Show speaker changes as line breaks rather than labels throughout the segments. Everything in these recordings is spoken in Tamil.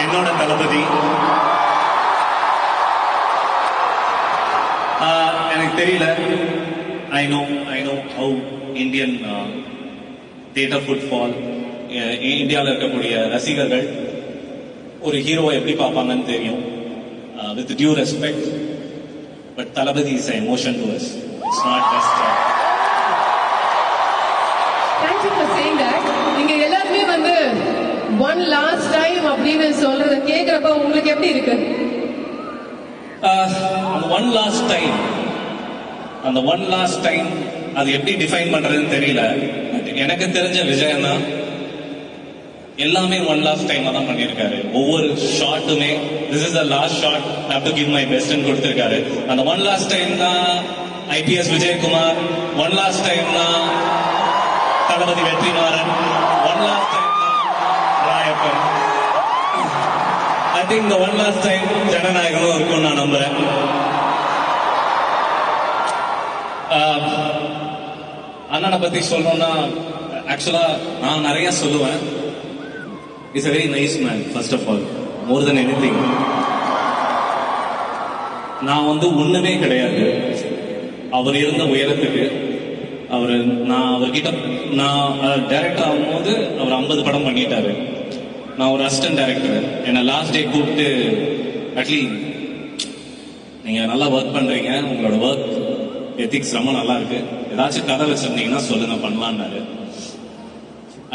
என்னோட தளபதி. எனக்கு தெரியல. I know how Indian theatre football, இந்தியாவில் இருக்கக்கூடிய ரசிகர்கள் ஒரு ஹீரோவை எப்படி பார்ப்பாங்கன்னு தெரியும். With due respect, but Thalapathy is emotion to us. It's not just.
Thank you for saying that. நீங்க எல்லாருமே வந்து one last time அப்படின்னு சொல்றத கேக்குறப்ப உங்களுக்கு எப்படி இருக்கு?
ஒன் லாஸ்ட் டைம் அது எப்படி டிஃபைன் பண்றதுன்னு தெரியல. எனக்கு தெரிஞ்ச விஜயனா எல்லாமே ஒன் லாஸ்ட் டைம் தான் பண்ணியிருக்காரு. ஒவ்வொரு ஷாட்டுமே this is the last shot, I have to give my பெஸ்ட்னு கொடுத்திருக்காரு. அந்த ஒன் லாஸ்ட் டைம் தான் IPS Vijayakumar, one last time தான் Thalapathy Vetrimaaran, one last time தான் ராயப்பன். ஐ திங்க் இந்த ஒன் லாஸ்ட் டைம் ஜனநாயகமும் இருக்கும் நான் நம்புறேன். அண்ணனை பத்தி சொல்லணும்னா ஆக்சுவலா நான் நிறைய சொல்லுவேன். It's a very nice man, first of all, more than anything. நான் வந்து ஒண்ணுமே கிடையாது அவர் இருந்த உயரத்துக்கு. நான் அவர்கிட்ட டைரக்டர் ஆகும்போது அவர் 50 படம் பண்ணிட்டாரு. நான் ஒரு அசிஸ்டன்ட் டைரக்டர். என்னை லாஸ்ட் டே கூப்பிட்டு, அட்லீஸ்ட் நீங்க நல்லா ஒர்க் பண்றீங்க, உங்களோட ஒர்க் எத்திக்ஸ் ரொம்ப நல்லா இருக்கு, ஏதாச்சும் கதை வச்சிருந்தீங்கன்னா சொல்லுங்க பண்ணலான்னாரு.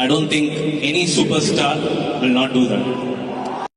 I don't think any superstar will not do that.